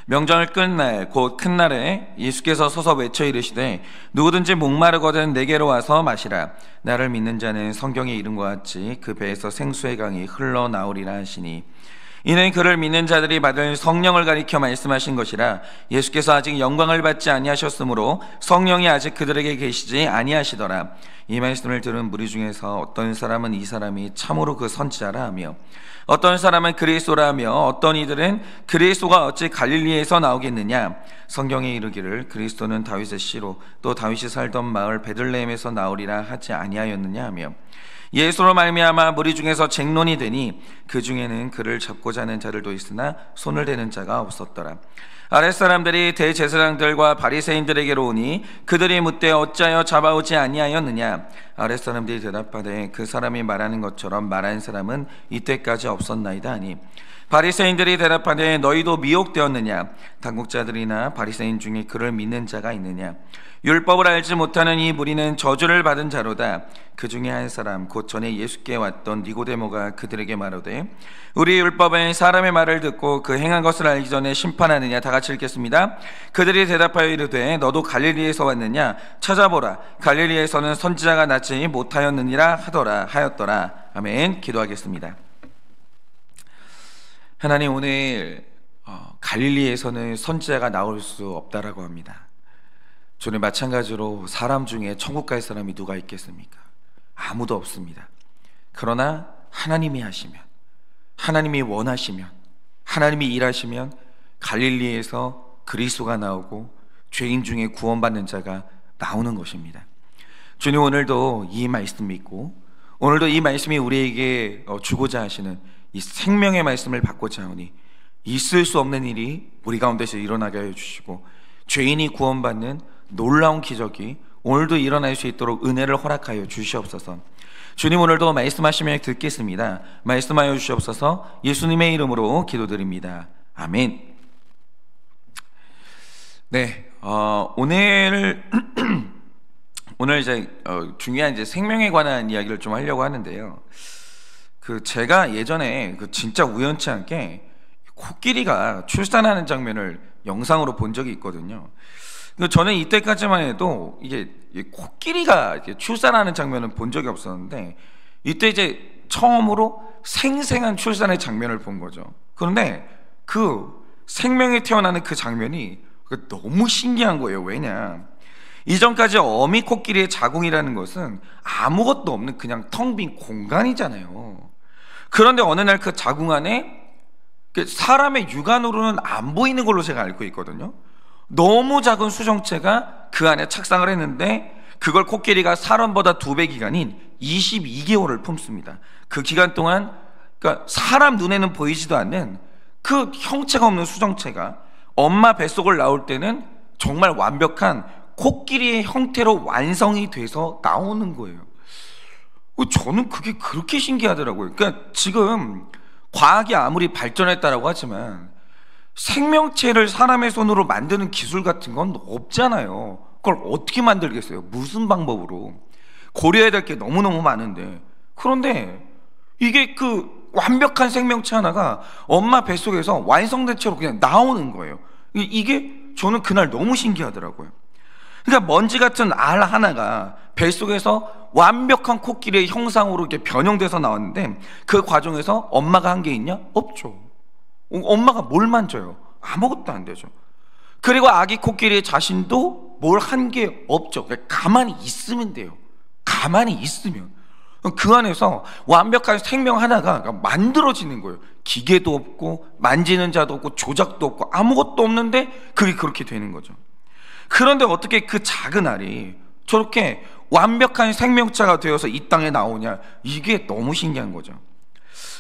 명절을 끝날 곧 큰 날에 예수께서 서서 외쳐 이르시되 누구든지 목마르거든 내게로 와서 마시라. 나를 믿는 자는 성경의 이름과 같이 그 배에서 생수의 강이 흘러나오리라 하시니, 이는 그를 믿는 자들이 받을 성령을 가리켜 말씀하신 것이라. 예수께서 아직 영광을 받지 아니하셨으므로 성령이 아직 그들에게 계시지 아니하시더라. 이 말씀을 들은 무리 중에서 어떤 사람은 이 사람이 참으로 그 선지자라 하며, 어떤 사람은 그리스도라 하며, 어떤 이들은 그리스도가 어찌 갈릴리에서 나오겠느냐. 성경에 이르기를 그리스도는 다윗의 씨로 또 다윗이 살던 마을 베들레헴에서 나오리라 하지 아니하였느냐 하며, 예수로 말미암아 무리 중에서 쟁론이 되니 그 중에는 그를 잡고자 하는 자들도 있으나 손을 대는 자가 없었더라. 아랫사람들이 대제사장들과 바리새인들에게로 오니 그들이 묻되 어찌하여 잡아오지 아니하였느냐. 아랫사람들이 대답하되 그 사람이 말하는 것처럼 말한 사람은 이때까지 없었나이다 하니, 바리새인들이 대답하되 너희도 미혹되었느냐. 당국자들이나 바리새인 중에 그를 믿는 자가 있느냐. 율법을 알지 못하는 이 무리는 저주를 받은 자로다. 그 중에 한 사람 곧 전에 예수께 왔던 니고데모가 그들에게 말하되 우리 율법은 사람의 말을 듣고 그 행한 것을 알기 전에 심판하느냐. 다 같이 읽겠습니다. 그들이 대답하여 이르되 너도 갈릴리에서 왔느냐. 찾아보라. 갈릴리에서는 선지자가 낫지 못하였느니라 하였더라. 아멘. 기도하겠습니다. 하나님, 오늘 갈릴리에서는 선지자가 나올 수 없다라고 합니다. 저는 마찬가지로 사람 중에 천국 갈 사람이 누가 있겠습니까? 아무도 없습니다. 그러나 하나님이 하시면, 하나님이 원하시면, 하나님이 일하시면 갈릴리에서 그리스도가 나오고 죄인 중에 구원받는 자가 나오는 것입니다. 주님, 오늘도 이 말씀 믿고 오늘도 이 말씀이 우리에게 주고자 하시는 이 생명의 말씀을 받고자 하오니 있을 수 없는 일이 우리 가운데서 일어나게 하여 주시고 죄인이 구원받는 놀라운 기적이 오늘도 일어날 수 있도록 은혜를 허락하여 주시옵소서. 주님, 오늘도 말씀하시며 듣겠습니다. 말씀하여 주시옵소서. 예수님의 이름으로 기도드립니다. 아멘. 네, 오늘 이제 중요한 이제 생명에 관한 이야기를 좀 하려고 하는데요. 제가 예전에 진짜 우연치 않게 코끼리가 출산하는 장면을 영상으로 본 적이 있거든요. 저는 이때까지만 해도 이게 코끼리가 이렇게 출산하는 장면을 본 적이 없었는데, 이때 이제 처음으로 생생한 출산의 장면을 본 거죠. 그런데 그 생명이 태어나는 그 장면이 너무 신기한 거예요. 왜냐, 이전까지 어미 코끼리의 자궁이라는 것은 아무것도 없는 그냥 텅 빈 공간이잖아요. 그런데 어느 날 그 자궁 안에 사람의 육안으로는 안 보이는 걸로 제가 알고 있거든요. 너무 작은 수정체가 그 안에 착상을 했는데 그걸 코끼리가 사람보다 2배 기간인 22개월을 품습니다. 그 기간 동안 그러니까 사람 눈에는 보이지도 않는 그 형체가 없는 수정체가 엄마 뱃속을 나올 때는 정말 완벽한 코끼리의 형태로 완성이 돼서 나오는 거예요. 저는 그게 그렇게 신기하더라고요. 그러니까 지금 과학이 아무리 발전했다라고 하지만 생명체를 사람의 손으로 만드는 기술 같은 건 없잖아요. 그걸 어떻게 만들겠어요? 무슨 방법으로? 고려해야 될 게 너무너무 많은데, 그런데 이게 그 완벽한 생명체 하나가 엄마 뱃속에서 완성된 채로 그냥 나오는 거예요. 이게 저는 그날 너무 신기하더라고요. 그러니까 먼지 같은 알 하나가 뱃속에서 완벽한 코끼리의 형상으로 이렇게 변형돼서 나왔는데 그 과정에서 엄마가 한 게 있냐? 없죠. 엄마가 뭘 만져요? 아무것도 안 되죠. 그리고 아기 코끼리 자신도 뭘 한 게 없죠. 가만히 있으면 돼요. 가만히 있으면 그 안에서 완벽한 생명 하나가 만들어지는 거예요. 기계도 없고 만지는 자도 없고 조작도 없고 아무것도 없는데 그게 그렇게 되는 거죠. 그런데 어떻게 그 작은 알이 저렇게 완벽한 생명체가 되어서 이 땅에 나오냐? 이게 너무 신기한 거죠.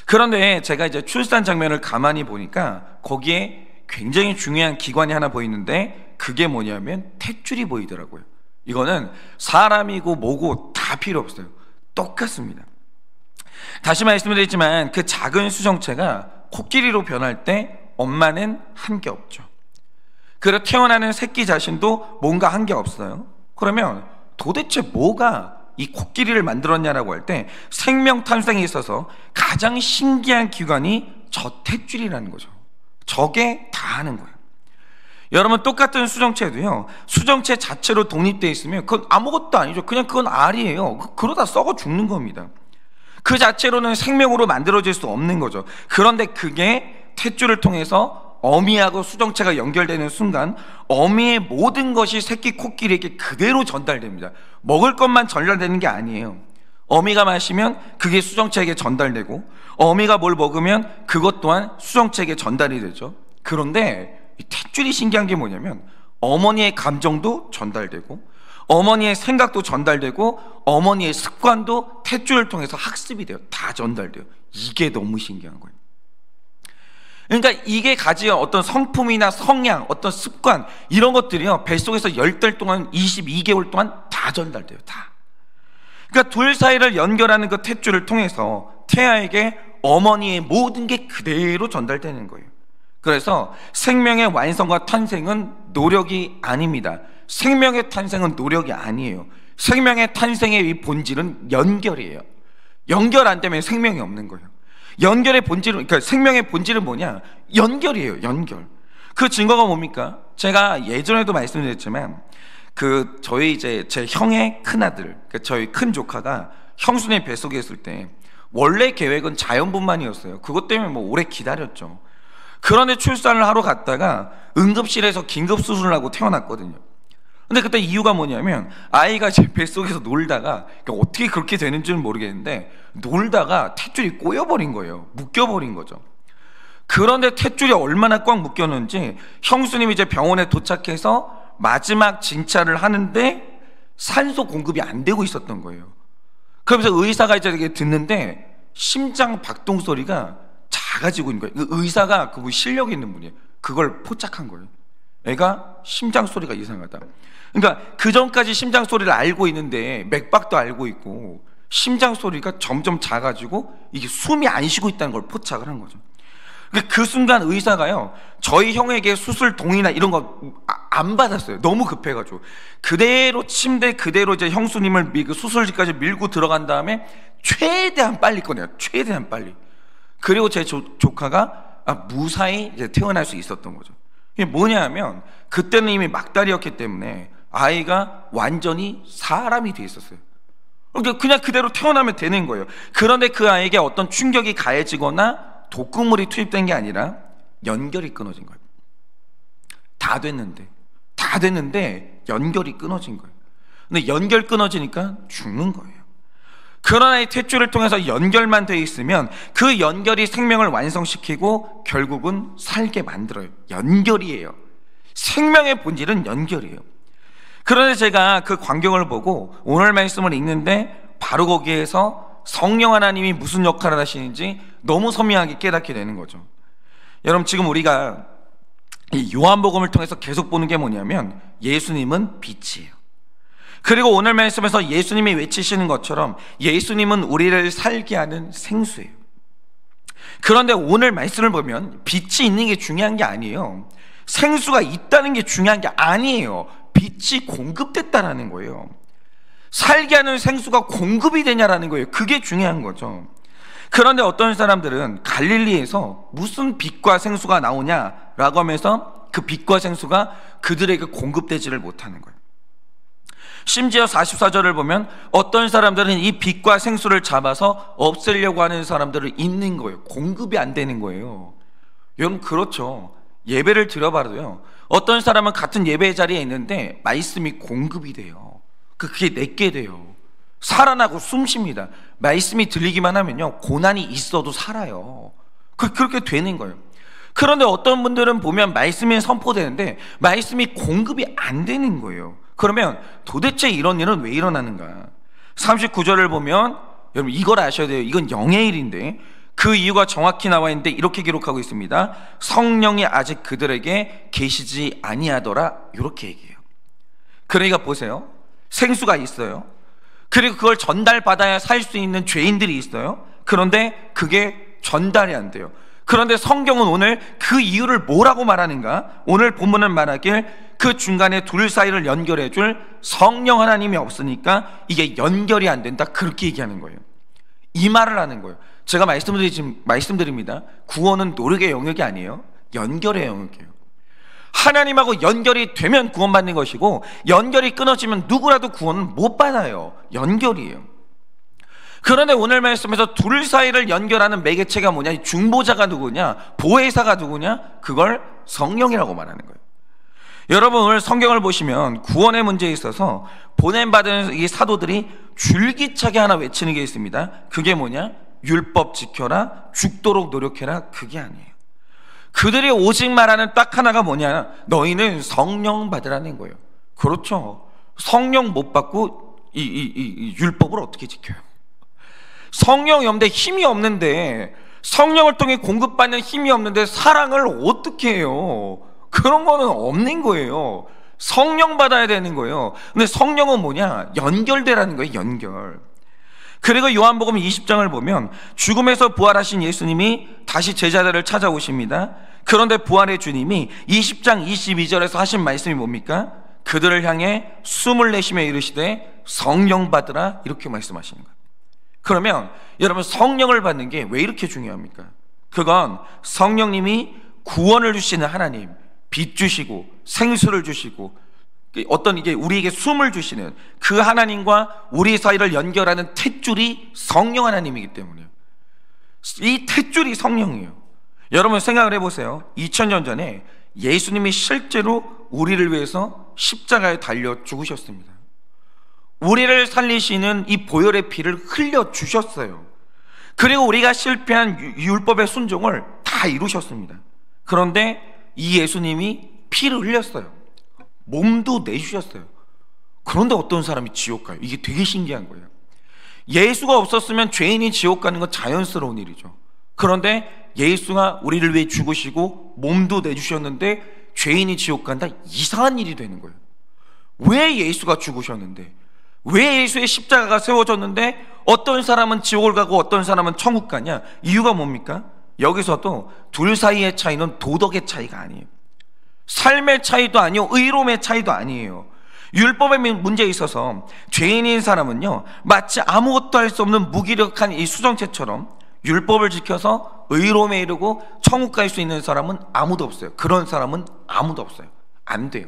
그런데 제가 이제 출산 장면을 가만히 보니까 거기에 굉장히 중요한 기관이 하나 보이는데 그게 뭐냐면 탯줄이 보이더라고요. 이거는 사람이고 뭐고 다 필요 없어요. 똑같습니다. 다시 말씀드리지만 그 작은 수정체가 코끼리로 변할 때 엄마는 한 게 없죠. 그리고 태어나는 새끼 자신도 뭔가 한 게 없어요. 그러면 도대체 뭐가 이 코끼리를 만들었냐라고 할 때 생명 탄생에 있어서 가장 신기한 기관이 저 탯줄이라는 거죠. 저게 다 하는 거예요. 여러분 똑같은 수정체도요, 수정체 자체로 독립되어 있으면 그건 아무것도 아니죠. 그냥 그건 알이에요. 그러다 썩어 죽는 겁니다. 그 자체로는 생명으로 만들어질 수 없는 거죠. 그런데 그게 탯줄을 통해서 어미하고 수정체가 연결되는 순간 어미의 모든 것이 새끼 코끼리에게 그대로 전달됩니다. 먹을 것만 전달되는 게 아니에요. 어미가 마시면 그게 수정체에게 전달되고, 어미가 뭘 먹으면 그것 또한 수정체에게 전달이 되죠. 그런데 이 탯줄이 신기한 게 뭐냐면 어머니의 감정도 전달되고, 어머니의 생각도 전달되고, 어머니의 습관도 탯줄을 통해서 학습이 돼요. 다 전달돼요. 이게 너무 신기한 거예요. 그러니까 이게 가진 어떤 성품이나 성향, 어떤 습관, 이런 것들이요, 뱃속에서 10달 동안, 22개월 동안 다 전달돼요. 다. 그러니까 둘 사이를 연결하는 그 탯줄을 통해서 태아에게 어머니의 모든 게 그대로 전달되는 거예요. 그래서 생명의 완성과 탄생은 노력이 아닙니다. 생명의 탄생은 노력이 아니에요. 생명의 탄생의 이 본질은 연결이에요. 연결 안 되면 생명이 없는 거예요. 연결의 본질은, 그러니까 생명의 본질은 뭐냐? 연결이에요. 연결. 그 증거가 뭡니까? 제가 예전에도 말씀드렸지만 저희 이제 제 형의 큰아들, 그러니까 저희 큰 조카가 형수님 뱃속에 있을 때 원래 계획은 자연분만이었어요. 그것 때문에 뭐 오래 기다렸죠. 그런데 출산을 하러 갔다가 응급실에서 긴급 수술을 하고 태어났거든요. 근데 그때 이유가 뭐냐면 아이가 제 뱃속에서 놀다가, 그러니까 어떻게 그렇게 되는지는 모르겠는데 놀다가 탯줄이 꼬여버린 거예요. 묶여버린 거죠. 그런데 탯줄이 얼마나 꽉 묶였는지 형수님이 이제 병원에 도착해서 마지막 진찰을 하는데 산소 공급이 안 되고 있었던 거예요. 그러면서 의사가 이제 듣는데 심장 박동 소리가 작아지고 있는 거예요. 의사가 그 실력 있는 분이에요. 그걸 포착한 거예요. 애가 심장 소리가 이상하다. 그러니까 그 전까지 심장 소리를 알고 있는데 맥박도 알고 있고 심장 소리가 점점 작아지고 이게 숨이 안 쉬고 있다는 걸 포착을 한 거죠. 그 순간 의사가요, 저희 형에게 수술 동의나 이런 거 안 받았어요. 너무 급해가지고 그대로 침대 그대로 이제 형수님을 그 수술실까지 밀고 들어간 다음에 최대한 빨리 꺼내요. 최대한 빨리. 그리고 제 조카가 무사히 이제 태어날 수 있었던 거죠. 이게 뭐냐면 그때는 이미 막달이었기 때문에 아이가 완전히 사람이 돼 있었어요. 그러니까 그냥 그대로 태어나면 되는 거예요. 그런데 그 아이에게 어떤 충격이 가해지거나 독극물이 투입된 게 아니라 연결이 끊어진 거예요. 다 됐는데 연결이 끊어진 거예요. 근데 연결 끊어지니까 죽는 거예요. 그러나 이 탯줄을 통해서 연결만 돼 있으면 그 연결이 생명을 완성시키고 결국은 살게 만들어요. 연결이에요. 생명의 본질은 연결이에요. 그런데 제가 그 광경을 보고 오늘 말씀을 읽는데 바로 거기에서 성령 하나님이 무슨 역할을 하시는지 너무 선명하게 깨닫게 되는 거죠. 여러분, 지금 우리가 이 요한복음을 통해서 계속 보는 게 뭐냐면 예수님은 빛이에요. 그리고 오늘 말씀에서 예수님이 외치시는 것처럼 예수님은 우리를 살게 하는 생수예요. 그런데 오늘 말씀을 보면 빛이 있는 게 중요한 게 아니에요. 생수가 있다는 게 중요한 게 아니에요. 빛이 공급됐다라는 거예요. 살게 하는 생수가 공급이 되냐라는 거예요. 그게 중요한 거죠. 그런데 어떤 사람들은 갈릴리에서 무슨 빛과 생수가 나오냐라고 하면서 그 빛과 생수가 그들에게 공급되지를 못하는 거예요. 심지어 44절을 보면 어떤 사람들은 이 빛과 생수를 잡아서 없애려고 하는 사람들을 있는 거예요. 공급이 안 되는 거예요. 여러분, 그렇죠. 예배를 드려봐도요, 어떤 사람은 같은 예배 자리에 있는데 말씀이 공급이 돼요. 그게 내게 돼요. 살아나고 숨쉽니다. 말씀이 들리기만 하면요, 고난이 있어도 살아요. 그렇게 되는 거예요. 그런데 어떤 분들은 보면 말씀이 선포되는데 말씀이 공급이 안 되는 거예요. 그러면 도대체 이런 일은 왜 일어나는가? 39절을 보면 여러분, 이걸 아셔야 돼요. 이건 영의 일인데 그 이유가 정확히 나와 있는데 이렇게 기록하고 있습니다. 성령이 아직 그들에게 계시지 아니하더라, 이렇게 얘기해요. 그러니까 보세요, 생수가 있어요. 그리고 그걸 전달받아야 살 수 있는 죄인들이 있어요. 그런데 그게 전달이 안 돼요. 그런데 성경은 오늘 그 이유를 뭐라고 말하는가? 오늘 본문은 말하길 그 중간에 둘 사이를 연결해 줄 성령 하나님이 없으니까 이게 연결이 안 된다, 그렇게 얘기하는 거예요. 이 말을 하는 거예요. 제가 말씀드립니다. 구원은 노력의 영역이 아니에요. 연결의 영역이에요. 하나님하고 연결이 되면 구원받는 것이고, 연결이 끊어지면 누구라도 구원은 못 받아요. 연결이에요. 그런데 오늘 말씀에서 둘 사이를 연결하는 매개체가 뭐냐? 이 중보자가 누구냐? 보혜사가 누구냐? 그걸 성령이라고 말하는 거예요. 여러분, 오늘 성경을 보시면 구원의 문제에 있어서 보냄받은 이 사도들이 줄기차게 하나 외치는 게 있습니다. 그게 뭐냐? 율법 지켜라, 죽도록 노력해라. 그게 아니에요. 그들이 오직 말하는 딱 하나가 뭐냐? 너희는 성령 받으라는 거예요. 그렇죠. 성령 못 받고 이 율법을 어떻게 지켜요? 성령이 없는데, 힘이 없는데, 성령을 통해 공급받는 힘이 없는데 사랑을 어떻게 해요? 그런 거는 없는 거예요. 성령 받아야 되는 거예요. 근데 성령은 뭐냐? 연결되라는 거예요. 연결. 그리고 요한복음 20장을 보면 죽음에서 부활하신 예수님이 다시 제자들을 찾아오십니다. 그런데 부활의 주님이 20장 22절에서 하신 말씀이 뭡니까? 그들을 향해 숨을 내쉬며 이르시되 성령 받으라, 이렇게 말씀하시는 거예요. 그러면 여러분, 성령을 받는 게 왜 이렇게 중요합니까? 그건 성령님이 구원을 주시는 하나님, 빛 주시고 생수를 주시고 어떤 이게 우리에게 숨을 주시는 그 하나님과 우리 사이를 연결하는 탯줄이 성령 하나님이기 때문에요. 이 탯줄이 성령이에요. 여러분 생각을 해보세요. 2000년 전에 예수님이 실제로 우리를 위해서 십자가에 달려 죽으셨습니다. 우리를 살리시는 이 보혈의 피를 흘려주셨어요. 그리고 우리가 실패한 율법의 순종을 다 이루셨습니다. 그런데 이 예수님이 피를 흘렸어요. 몸도 내주셨어요. 그런데 어떤 사람이 지옥 가요? 이게 되게 신기한 거예요. 예수가 없었으면 죄인이 지옥 가는 건 자연스러운 일이죠. 그런데 예수가 우리를 위해 죽으시고 몸도 내주셨는데 죄인이 지옥 간다? 이상한 일이 되는 거예요. 왜 예수가 죽으셨는데, 왜 예수의 십자가가 세워졌는데 어떤 사람은 지옥을 가고 어떤 사람은 천국 가냐? 이유가 뭡니까? 여기서도 둘 사이의 차이는 도덕의 차이가 아니에요. 삶의 차이도 아니요, 의로움의 차이도 아니에요. 율법의 문제에 있어서 죄인인 사람은요, 마치 아무것도 할 수 없는 무기력한 이 수정체처럼 율법을 지켜서 의로움에 이르고 천국 갈 수 있는 사람은 아무도 없어요. 그런 사람은 아무도 없어요. 안 돼요.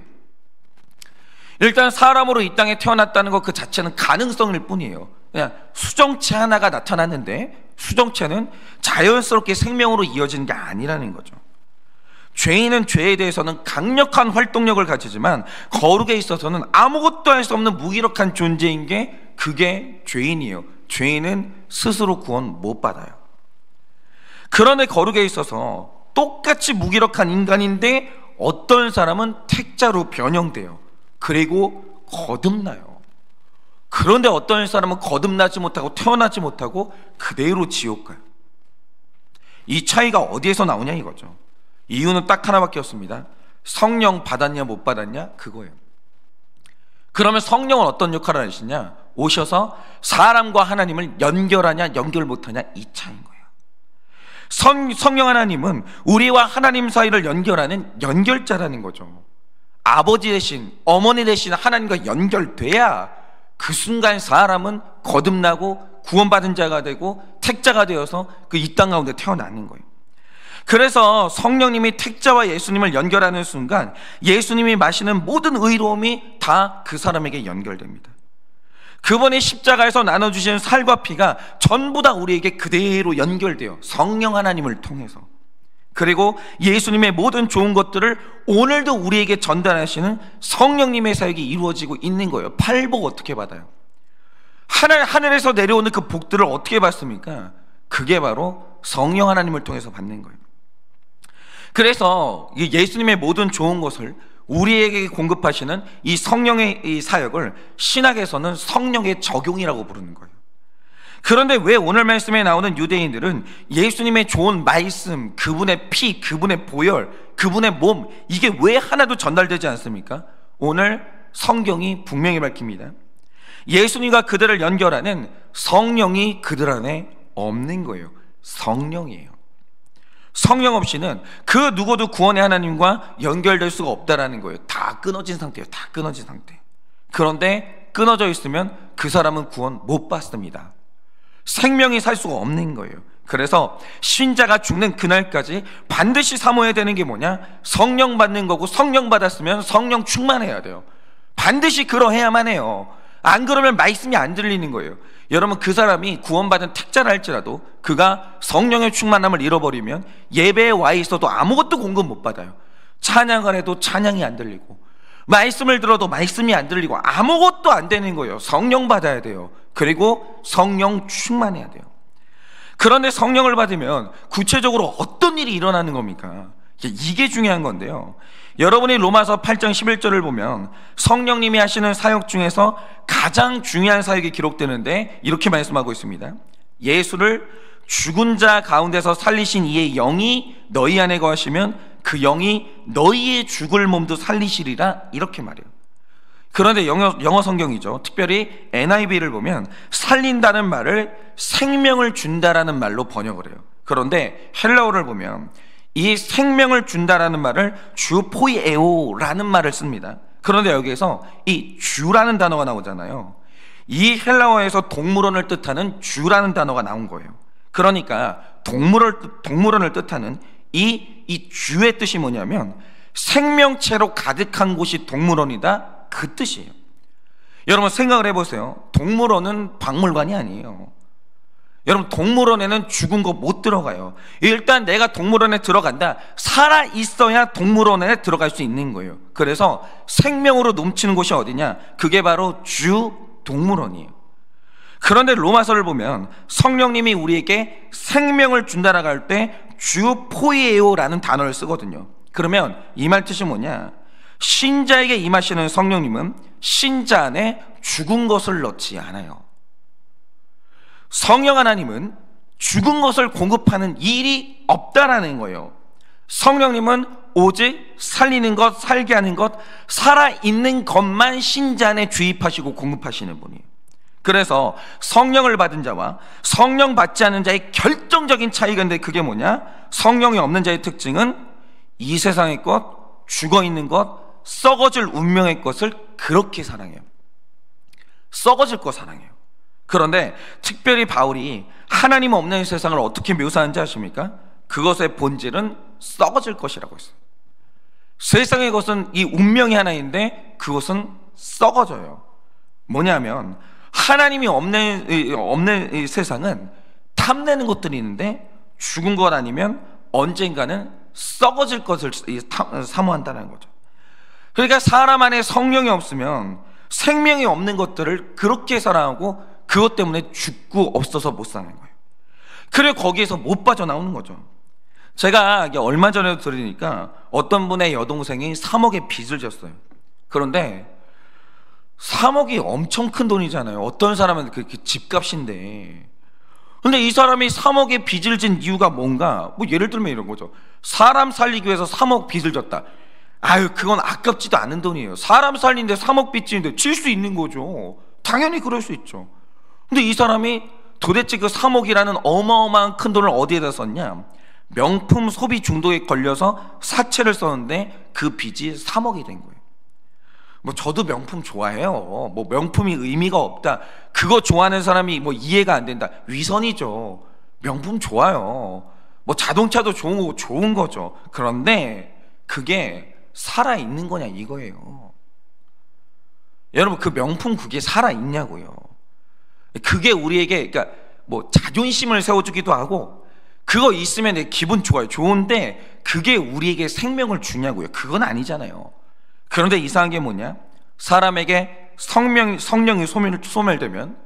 일단 사람으로 이 땅에 태어났다는 것 그 자체는 가능성일 뿐이에요. 그냥 수정체 하나가 나타났는데 수정체는 자연스럽게 생명으로 이어지는 게 아니라는 거죠. 죄인은 죄에 대해서는 강력한 활동력을 가지지만 거룩에 있어서는 아무것도 할 수 없는 무기력한 존재인 게 그게 죄인이에요. 죄인은 스스로 구원 못 받아요. 그런데 거룩에 있어서 똑같이 무기력한 인간인데 어떤 사람은 택자로 변형돼요. 그리고 거듭나요. 그런데 어떤 사람은 거듭나지 못하고 태어나지 못하고 그대로 지옥 가요. 이 차이가 어디에서 나오냐 이거죠. 이유는 딱 하나밖에 없습니다. 성령 받았냐 못 받았냐 그거예요. 그러면 성령은 어떤 역할을 하시냐? 오셔서 사람과 하나님을 연결하냐 연결 못하냐, 이 차이인 거예요. 성령 하나님은 우리와 하나님 사이를 연결하는 연결자라는 거죠. 아버지 대신 어머니 대신 하나님과 연결돼야 그 순간 사람은 거듭나고 구원받은 자가 되고 택자가 되어서 그 이 땅 가운데 태어나는 거예요. 그래서 성령님이 택자와 예수님을 연결하는 순간 예수님이 마시는 모든 의로움이 다 그 사람에게 연결됩니다. 그분이 십자가에서 나눠주신 살과 피가 전부 다 우리에게 그대로 연결돼요. 성령 하나님을 통해서. 그리고 예수님의 모든 좋은 것들을 오늘도 우리에게 전달하시는 성령님의 사역이 이루어지고 있는 거예요. 팔복 어떻게 받아요? 하늘에서 내려오는 그 복들을 어떻게 받습니까? 그게 바로 성령 하나님을 통해서 받는 거예요. 그래서 예수님의 모든 좋은 것을 우리에게 공급하시는 이 성령의 이 사역을 신학에서는 성령의 적용이라고 부르는 거예요. 그런데 왜 오늘 말씀에 나오는 유대인들은 예수님의 좋은 말씀, 그분의 피, 그분의 보혈, 그분의 몸, 이게 왜 하나도 전달되지 않습니까? 오늘 성경이 분명히 밝힙니다. 예수님과 그들을 연결하는 성령이 그들 안에 없는 거예요. 성령이에요. 성령 없이는 그 누구도 구원의 하나님과 연결될 수가 없다라는 거예요. 다 끊어진 상태예요. 다 끊어진 상태. 그런데 끊어져 있으면 그 사람은 구원 못 받습니다. 생명이 살 수가 없는 거예요. 그래서 신자가 죽는 그날까지 반드시 사모해야 되는 게 뭐냐? 성령 받는 거고, 성령 받았으면 성령 충만해야 돼요. 반드시 그러해야만 해요. 안 그러면 말씀이 안 들리는 거예요. 여러분, 그 사람이 구원받은 택자라 할지라도 그가 성령의 충만함을 잃어버리면 예배에 와 있어도 아무것도 공급 못 받아요. 찬양을 해도 찬양이 안 들리고, 말씀을 들어도 말씀이 안 들리고, 아무것도 안 되는 거예요. 성령 받아야 돼요. 그리고 성령 충만해야 돼요. 그런데 성령을 받으면 구체적으로 어떤 일이 일어나는 겁니까? 이게 중요한 건데요, 여러분이 로마서 8장 11절을 보면 성령님이 하시는 사역 중에서 가장 중요한 사역이 기록되는데 이렇게 말씀하고 있습니다. 예수를 죽은 자 가운데서 살리신 이의 영이 너희 안에 거하시면 그 영이 너희의 죽을 몸도 살리시리라, 이렇게 말해요. 그런데 영어 성경이죠. 특별히 NIV를 보면 살린다는 말을 생명을 준다라는 말로 번역을 해요. 그런데 헬라어를 보면 이 생명을 준다라는 말을 주포이에오라는 말을 씁니다. 그런데 여기에서 이 주라는 단어가 나오잖아요. 이 헬라어에서 동물원을 뜻하는 주라는 단어가 나온 거예요. 그러니까 동물원을 뜻하는 이 주의 뜻이 뭐냐면 생명체로 가득한 곳이 동물원이다, 그 뜻이에요. 여러분 생각을 해보세요. 동물원은 박물관이 아니에요. 여러분, 동물원에는 죽은 거 못 들어가요. 일단 내가 동물원에 들어간다, 살아 있어야 동물원에 들어갈 수 있는 거예요. 그래서 생명으로 넘치는 곳이 어디냐? 그게 바로 주 동물원이에요. 그런데 로마서를 보면 성령님이 우리에게 생명을 준다라고 할 때 주 포이에오라는 단어를 쓰거든요. 그러면 이 말 뜻이 뭐냐? 신자에게 임하시는 성령님은 신자 안에 죽은 것을 넣지 않아요. 성령 하나님은 죽은 것을 공급하는 일이 없다라는 거예요. 성령님은 오직 살리는 것, 살게 하는 것, 살아있는 것만 신자 안에 주입하시고 공급하시는 분이에요. 그래서 성령을 받은 자와 성령 받지 않은 자의 결정적인 차이가 있는데 그게 뭐냐? 성령이 없는 자의 특징은 이 세상의 것, 죽어있는 것, 썩어질 운명의 것을 그렇게 사랑해요. 썩어질 것 사랑해요. 그런데 특별히 바울이 하나님 없는 세상을 어떻게 묘사하는지 아십니까? 그것의 본질은 썩어질 것이라고 했어요. 세상의 것은 이 운명이 하나인데 그것은 썩어져요. 뭐냐면 하나님이 없는 이 세상은 탐내는 것들이 있는데 죽은 것 아니면 언젠가는 썩어질 것을 사모한다는 거죠. 그러니까 사람 안에 성령이 없으면 생명이 없는 것들을 그렇게 사랑하고 그것 때문에 죽고 없어서 못 사는 거예요. 그래 거기에서 못 빠져나오는 거죠. 제가 얼마 전에도 들으니까 어떤 분의 여동생이 3억의 빚을 졌어요. 그런데 3억이 엄청 큰 돈이잖아요. 어떤 사람은 그 집값인데. 근데 이 사람이 3억의 빚을 진 이유가 뭔가? 뭐 예를 들면 이런 거죠. 사람 살리기 위해서 3억 빚을 졌다. 아유, 그건 아깝지도 않은 돈이에요. 사람 살리는데 3억 빚지는데 질 수 있는 거죠. 당연히 그럴 수 있죠. 근데 이 사람이 도대체 그 3억이라는 어마어마한 큰 돈을 어디에다 썼냐? 명품 소비 중독에 걸려서 사채를 썼는데 그 빚이 3억이 된 거예요. 뭐 저도 명품 좋아해요. 뭐 명품이 의미가 없다, 그거 좋아하는 사람이 뭐 이해가 안 된다, 위선이죠. 명품 좋아요. 뭐 자동차도 좋은 거고 좋은 거죠. 그런데 그게 살아있는 거냐 이거예요. 여러분, 그 명품 그게 살아있냐고요. 그게 우리에게 그러니까 뭐 자존심을 세워주기도 하고 그거 있으면 내 기분 좋아요. 좋은데 그게 우리에게 생명을 주냐고요. 그건 아니잖아요. 그런데 이상한 게 뭐냐? 사람에게 성령이 소멸되면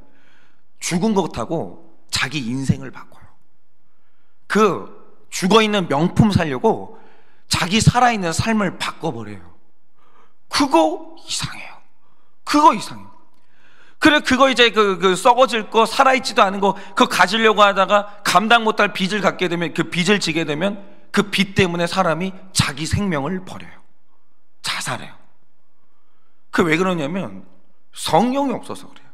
죽은 것하고 자기 인생을 바꿔요. 그 죽어있는 명품 살려고 자기 살아있는 삶을 바꿔버려요. 그거 이상해요. 그거 이상해요. 그래, 그거 이제 그 썩어질 거, 살아있지도 않은 거, 그거 가지려고 하다가 감당 못할 빚을 갖게 되면, 그 빚을 지게 되면 그 빚 때문에 사람이 자기 생명을 버려요. 자살해요. 그 왜 그러냐면 성령이 없어서 그래요.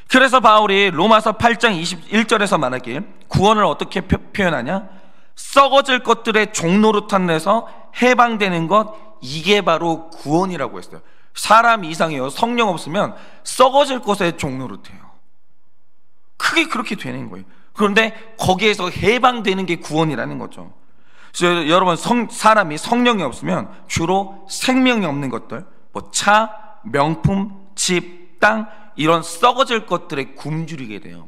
그래서 바울이 로마서 8장 21절에서 말하길 구원을 어떻게 표현하냐? 썩어질 것들의 종노릇한 데서 해방되는 것, 이게 바로 구원이라고 했어요. 사람 이상해요. 성령 없으면 썩어질 것에 종노릇해요. 그게 그렇게 되는 거예요. 그런데 거기에서 해방되는 게 구원이라는 거죠. 그래서 여러분, 사람이 성령이 없으면 주로 생명이 없는 것들, 뭐 차, 명품, 집, 땅, 이런 썩어질 것들에 굶주리게 돼요.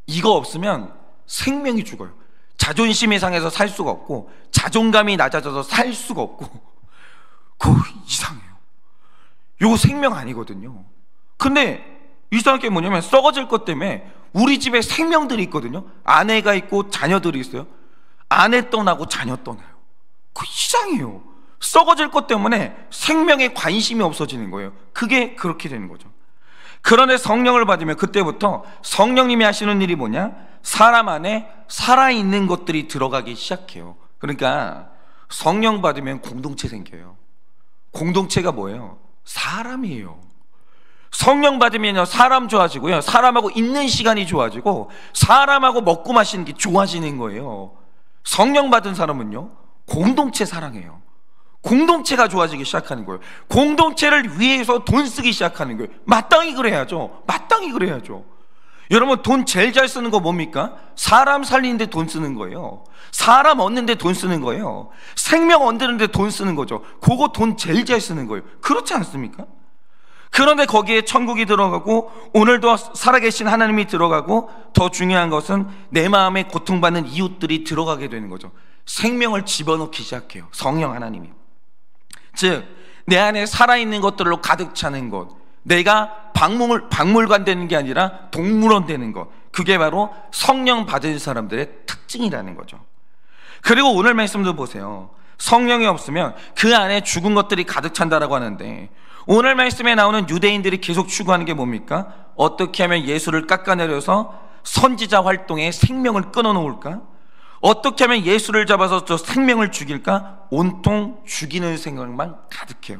이거 없으면 생명이 죽어요. 자존심이 상해서 살 수가 없고, 자존감이 낮아져서 살 수가 없고, 그거 이상해요. 이거 생명 아니거든요. 근데 이상한 게 뭐냐면, 썩어질 것 때문에 우리 집에 생명들이 있거든요. 아내가 있고 자녀들이 있어요. 아내 떠나고 자녀 떠나요. 그 이상해요. 썩어질 것 때문에 생명에 관심이 없어지는 거예요. 그게 그렇게 되는 거죠. 그런데 성령을 받으면 그때부터 성령님이 하시는 일이 뭐냐? 사람 안에 살아있는 것들이 들어가기 시작해요. 그러니까 성령 받으면 공동체 생겨요. 공동체가 뭐예요? 사람이에요. 성령 받으면요, 사람 좋아지고요, 사람하고 있는 시간이 좋아지고, 사람하고 먹고 마시는 게 좋아지는 거예요. 성령 받은 사람은요, 공동체 사랑해요. 공동체가 좋아지기 시작하는 거예요. 공동체를 위해서 돈 쓰기 시작하는 거예요. 마땅히 그래야죠. 마땅히 그래야죠. 여러분, 돈 제일 잘 쓰는 거 뭡니까? 사람 살리는데 돈 쓰는 거예요. 사람 얻는데 돈 쓰는 거예요. 생명 얻는데 돈 쓰는 거죠. 그거 돈 제일 잘 쓰는 거예요. 그렇지 않습니까? 그런데 거기에 천국이 들어가고, 오늘도 살아계신 하나님이 들어가고, 더 중요한 것은 내 마음에 고통받는 이웃들이 들어가게 되는 거죠. 생명을 집어넣기 시작해요. 성령 하나님이. 즉, 내 안에 살아있는 것들로 가득 차는 것, 내가 박물관 되는 게 아니라 동물원 되는 것, 그게 바로 성령 받은 사람들의 특징이라는 거죠. 그리고 오늘 말씀도 보세요. 성령이 없으면 그 안에 죽은 것들이 가득 찬다라고 하는데, 오늘 말씀에 나오는 유대인들이 계속 추구하는 게 뭡니까? 어떻게 하면 예수를 깎아내려서 선지자 활동에 생명을 끊어놓을까? 어떻게 하면 예수를 잡아서 저 생명을 죽일까? 온통 죽이는 생각만 가득해요.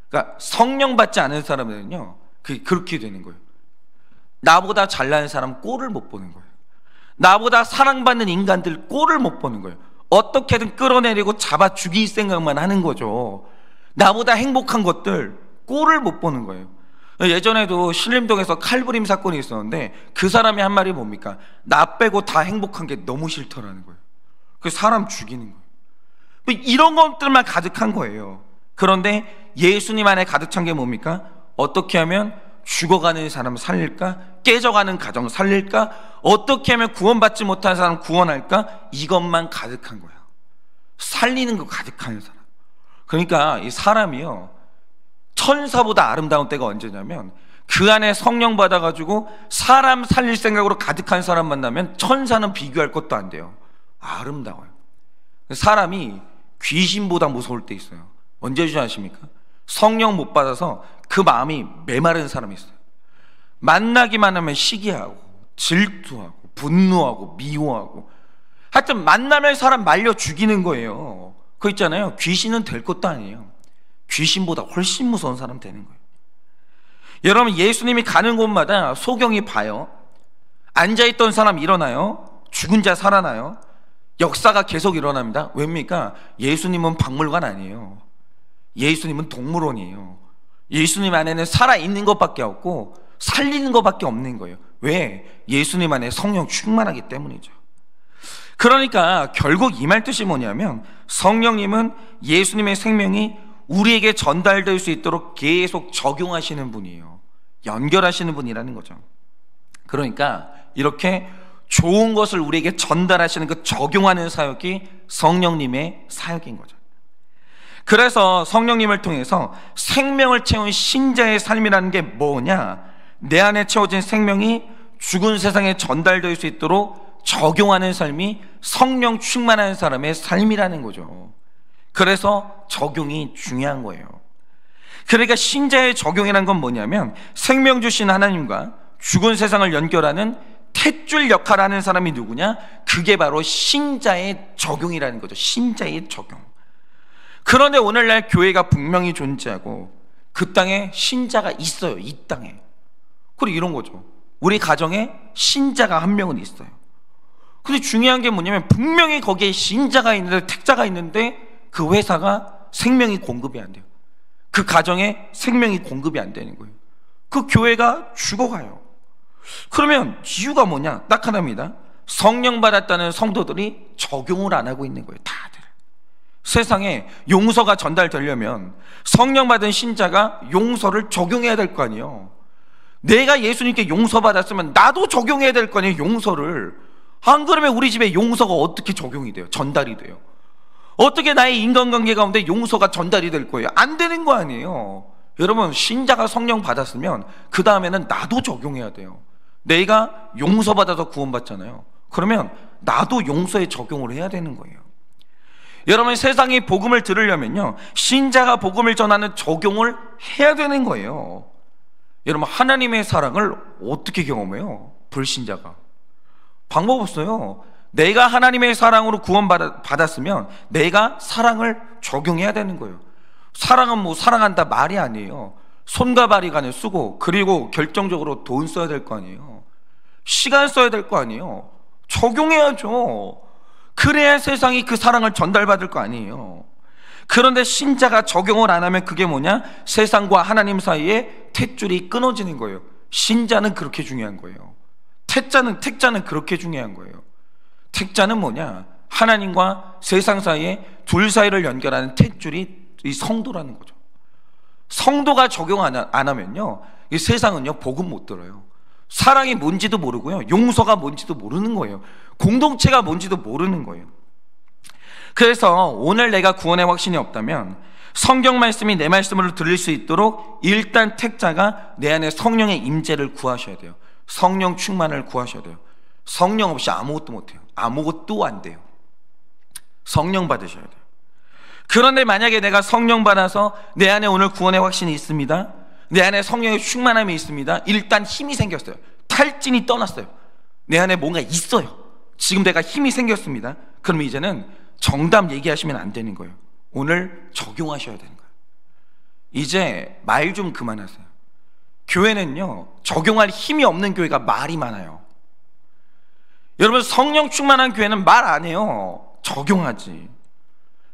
그러니까 성령 받지 않은 사람들은요, 그렇게 되는 거예요. 나보다 잘나는 사람 꼴을 못 보는 거예요. 나보다 사랑받는 인간들 꼴을 못 보는 거예요. 어떻게든 끌어내리고 잡아 죽일 생각만 하는 거죠. 나보다 행복한 것들 꼴을 못 보는 거예요. 예전에도 신림동에서 칼부림 사건이 있었는데, 그 사람이 한 말이 뭡니까? 나 빼고 다 행복한 게 너무 싫더라는 거예요. 그 사람 죽이는 거예요. 이런 것들만 가득한 거예요. 그런데 예수님 안에 가득 찬 게 뭡니까? 어떻게 하면 죽어가는 사람 살릴까? 깨져가는 가정 살릴까? 어떻게 하면 구원받지 못한 사람 구원할까? 이것만 가득한 거야. 살리는 거 가득한 사람. 그러니까 이 사람이요, 천사보다 아름다운 때가 언제냐면, 그 안에 성령 받아가지고 사람 살릴 생각으로 가득한 사람 만나면 천사는 비교할 것도 안 돼요. 아름다워요. 사람이 귀신보다 무서울 때 있어요. 언제 줄 아십니까? 성령 못 받아서 그 마음이 메마른 사람이 있어요. 만나기만 하면 시기하고 질투하고 분노하고 미워하고, 하여튼 만나면 사람 말려 죽이는 거예요. 그거 있잖아요, 귀신은 될 것도 아니에요. 귀신보다 훨씬 무서운 사람 되는 거예요. 여러분, 예수님이 가는 곳마다 소경이 봐요. 앉아있던 사람 일어나요. 죽은 자 살아나요. 역사가 계속 일어납니다. 왜입니까? 예수님은 박물관 아니에요. 예수님은 동물원이에요. 예수님 안에는 살아있는 것밖에 없고 살리는 것밖에 없는 거예요. 왜? 예수님 안에 성령 충만하기 때문이죠. 그러니까 결국 이 말 뜻이 뭐냐면, 성령님은 예수님의 생명이 우리에게 전달될 수 있도록 계속 적용하시는 분이에요. 연결하시는 분이라는 거죠. 그러니까 이렇게 좋은 것을 우리에게 전달하시는 그 적용하는 사역이 성령님의 사역인 거죠. 그래서 성령님을 통해서 생명을 채운 신자의 삶이라는 게 뭐냐? 내 안에 채워진 생명이 죽은 세상에 전달될 수 있도록 적용하는 삶이 성령 충만한 사람의 삶이라는 거죠. 그래서 적용이 중요한 거예요. 그러니까 신자의 적용이란 건 뭐냐면, 생명 주신 하나님과 죽은 세상을 연결하는 탯줄 역할을 하는 사람이 누구냐? 그게 바로 신자의 적용이라는 거죠. 신자의 적용. 그런데 오늘날 교회가 분명히 존재하고 그 땅에 신자가 있어요. 이 땅에. 그리고 이런 거죠. 우리 가정에 신자가 한 명은 있어요. 근데 중요한 게 뭐냐면, 분명히 거기에 신자가 있는데, 택자가 있는데 그 회사가 생명이 공급이 안 돼요. 그 가정에 생명이 공급이 안 되는 거예요. 그 교회가 죽어가요. 그러면 이유가 뭐냐? 딱 하나입니다. 성령 받았다는 성도들이 적용을 안 하고 있는 거예요. 다들. 세상에 용서가 전달되려면 성령 받은 신자가 용서를 적용해야 될 거 아니에요. 내가 예수님께 용서받았으면 나도 적용해야 될 거 아니에요, 용서를. 안 그러면 우리 집에 용서가 어떻게 적용이 돼요? 전달이 돼요? 어떻게 나의 인간관계 가운데 용서가 전달이 될 거예요? 안 되는 거 아니에요. 여러분, 신자가 성령 받았으면 그 다음에는 나도 적용해야 돼요. 내가 용서받아서 구원받잖아요. 그러면 나도 용서에 적용을 해야 되는 거예요. 여러분, 세상이 복음을 들으려면요, 신자가 복음을 전하는 적용을 해야 되는 거예요. 여러분, 하나님의 사랑을 어떻게 경험해요? 불신자가. 방법 없어요. 내가 하나님의 사랑으로 구원받았으면 내가 사랑을 적용해야 되는 거예요. 사랑은 뭐 사랑한다 말이 아니에요. 손과 발이 간을 쓰고, 그리고 결정적으로 돈 써야 될 거 아니에요. 시간 써야 될 거 아니에요. 적용해야죠. 그래야 세상이 그 사랑을 전달받을 거 아니에요. 그런데 신자가 적용을 안 하면 그게 뭐냐? 세상과 하나님 사이에 탯줄이 끊어지는 거예요. 신자는 그렇게 중요한 거예요. 택자는 그렇게 중요한 거예요. 택자는 뭐냐? 하나님과 세상 사이에 둘 사이를 연결하는 탯줄이 이 성도라는 거죠. 성도가 적용 안 하면요, 이 세상은요 복음 못 들어요. 사랑이 뭔지도 모르고요, 용서가 뭔지도 모르는 거예요. 공동체가 뭔지도 모르는 거예요. 그래서 오늘 내가 구원의 확신이 없다면 성경 말씀이 내 말씀으로 들릴 수 있도록 일단 택자가 내 안에 성령의 임재를 구하셔야 돼요. 성령 충만을 구하셔야 돼요. 성령 없이 아무것도 못해요. 아무것도 안 돼요. 성령 받으셔야 돼요. 그런데 만약에 내가 성령 받아서 내 안에 오늘 구원의 확신이 있습니다. 내 안에 성령의 충만함이 있습니다. 일단 힘이 생겼어요. 탈진이 떠났어요. 내 안에 뭔가 있어요. 지금 내가 힘이 생겼습니다. 그럼 이제는 정답 얘기하시면 안 되는 거예요. 오늘 적용하셔야 되는 거예요. 이제 말 좀 그만하세요. 교회는요, 적용할 힘이 없는 교회가 말이 많아요. 여러분, 성령 충만한 교회는 말 안 해요. 적용하지.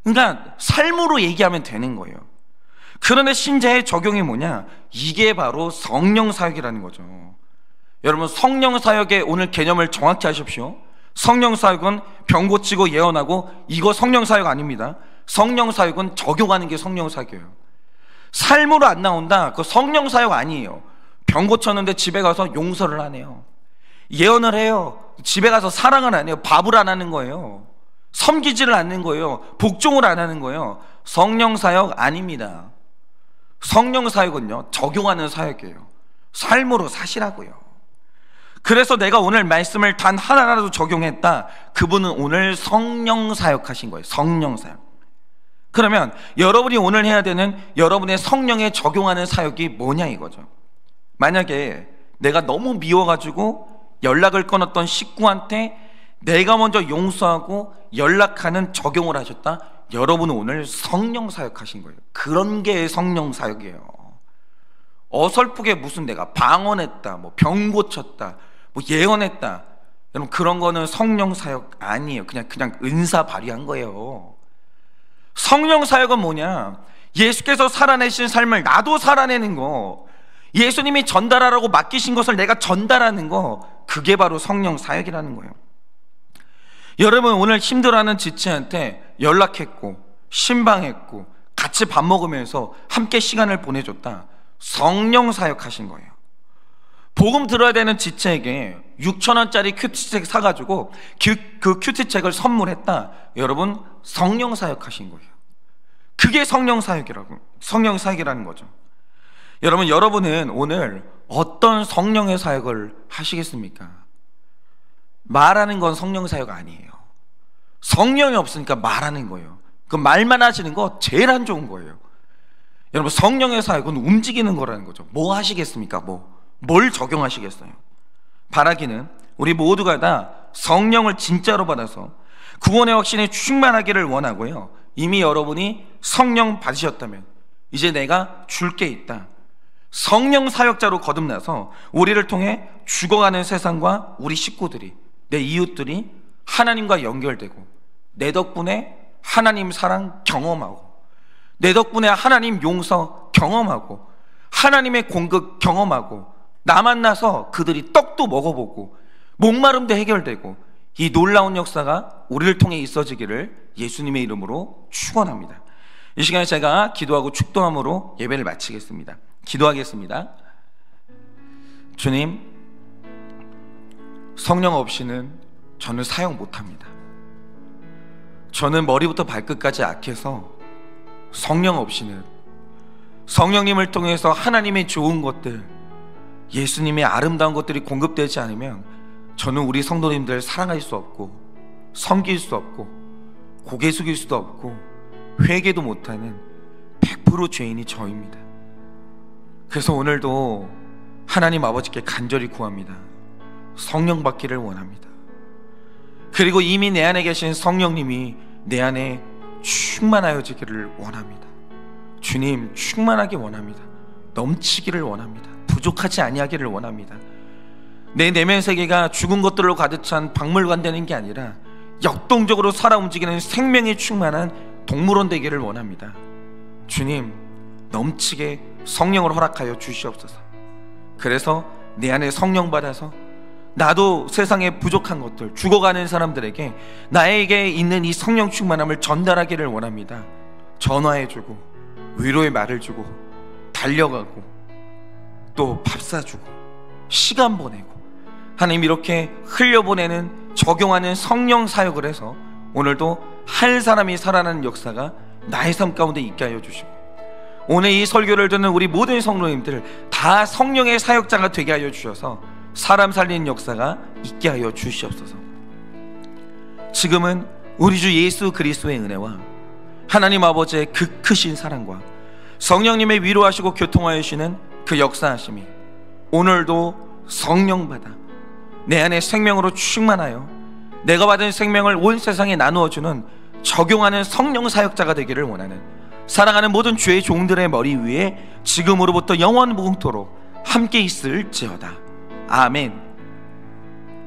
그러니까 삶으로 얘기하면 되는 거예요. 그런데 신자의 적용이 뭐냐? 이게 바로 성령 사역이라는 거죠. 여러분, 성령 사역의 오늘 개념을 정확히 하십시오. 성령 사역은 병 고치고 예언하고, 이거 성령 사역 아닙니다. 성령 사역은 적용하는 게 성령 사역이에요. 삶으로 안 나온다, 그거 성령 사역 아니에요. 병 고쳤는데 집에 가서 용서를 안 해요. 예언을 해요. 집에 가서 사랑을 안 해요. 밥을 안 하는 거예요. 섬기지를 않는 거예요. 복종을 안 하는 거예요. 성령 사역 아닙니다. 성령 사역은요, 적용하는 사역이에요. 삶으로 사시라고요. 그래서 내가 오늘 말씀을 단 하나라도 적용했다, 그분은 오늘 성령 사역하신 거예요. 성령 사역. 그러면 여러분이 오늘 해야 되는 여러분의 성령에 적용하는 사역이 뭐냐 이거죠. 만약에 내가 너무 미워가지고 연락을 끊었던 식구한테 내가 먼저 용서하고 연락하는 적용을 하셨다, 여러분은 오늘 성령 사역하신 거예요. 그런 게 성령 사역이에요. 어설프게 무슨 내가 방언했다, 뭐 병 고쳤다, 뭐 예언했다, 여러분 그런 거는 성령 사역 아니에요. 그냥 은사 발휘한 거예요. 성령 사역은 뭐냐? 예수께서 살아내신 삶을 나도 살아내는 거, 예수님이 전달하라고 맡기신 것을 내가 전달하는 거, 그게 바로 성령 사역이라는 거예요. 여러분, 오늘 힘들어하는 지체한테 연락했고 신방했고 같이 밥 먹으면서 함께 시간을 보내줬다, 성령 사역하신 거예요. 복음 들어야 되는 지체에게 6,000원짜리 큐티책 사가지고 그 큐티책을 선물했다, 여러분 성령 사역하신 거예요. 그게 성령 사역이라는 거죠. 여러분은 오늘 어떤 성령의 사역을 하시겠습니까? 말하는 건 성령 사역 아니에요. 성령이 없으니까 말하는 거예요. 그 말만 하시는 거 제일 안 좋은 거예요. 여러분, 성령의 사역은 움직이는 거라는 거죠. 뭐 하시겠습니까? 뭘 적용하시겠어요? 바라기는 우리 모두가 다 성령을 진짜로 받아서 구원의 확신에 충만하기를 원하고요, 이미 여러분이 성령 받으셨다면 이제 내가 줄 게 있다, 성령 사역자로 거듭나서 우리를 통해 죽어가는 세상과 우리 식구들이, 내 이웃들이 하나님과 연결되고, 내 덕분에 하나님 사랑 경험하고, 내 덕분에 하나님 용서 경험하고, 하나님의 공급 경험하고, 나 만나서 그들이 떡도 먹어보고 목마름도 해결되고 이 놀라운 역사가 우리를 통해 있어지기를 예수님의 이름으로 축원합니다. 이 시간에 제가 기도하고 축도함으로 예배를 마치겠습니다. 기도하겠습니다. 주님, 성령 없이는 저는 사용 못합니다. 저는 머리부터 발끝까지 악해서 성령 없이는, 성령님을 통해서 하나님의 좋은 것들, 예수님의 아름다운 것들이 공급되지 않으면 저는 우리 성도님들 사랑할 수 없고 섬길 수 없고 고개 숙일 수도 없고 회개도 못하는 100% 죄인이 저입니다. 그래서 오늘도 하나님 아버지께 간절히 구합니다. 성령 받기를 원합니다. 그리고 이미 내 안에 계신 성령님이 내 안에 충만하여지기를 원합니다. 주님, 충만하기 원합니다. 넘치기를 원합니다. 부족하지 아니하기를 원합니다. 내 내면 세계가 죽은 것들로 가득 찬 박물관 되는 게 아니라 역동적으로 살아 움직이는 생명이 충만한 동물원 되기를 원합니다. 주님, 넘치게 성령을 허락하여 주시옵소서. 그래서 내 안에 성령 받아서 나도 세상에 부족한 것들, 죽어가는 사람들에게 나에게 있는 이 성령 충만함을 전달하기를 원합니다. 전화해주고 위로의 말을 주고 달려가고 또 밥 사주고 시간 보내고, 하나님 이렇게 흘려보내는, 적용하는 성령 사역을 해서 오늘도 한 사람이 살아나는 역사가 나의 삶 가운데 있게 하여 주시고, 오늘 이 설교를 듣는 우리 모든 성도님들 다 성령의 사역자가 되게 하여 주셔서 사람 살리는 역사가 있게 하여 주시옵소서. 지금은 우리 주 예수 그리스도의 은혜와 하나님 아버지의 그 크신 사랑과 성령님의 위로하시고 교통하여 주시는 그 역사하심이 오늘도 성령 받아 내 안에 생명으로 충만하여 내가 받은 생명을 온 세상에 나누어주는, 적용하는 성령 사역자가 되기를 원하는 사랑하는 모든 주의 종들의 머리 위에 지금으로부터 영원 무궁토록 함께 있을지어다. 아멘.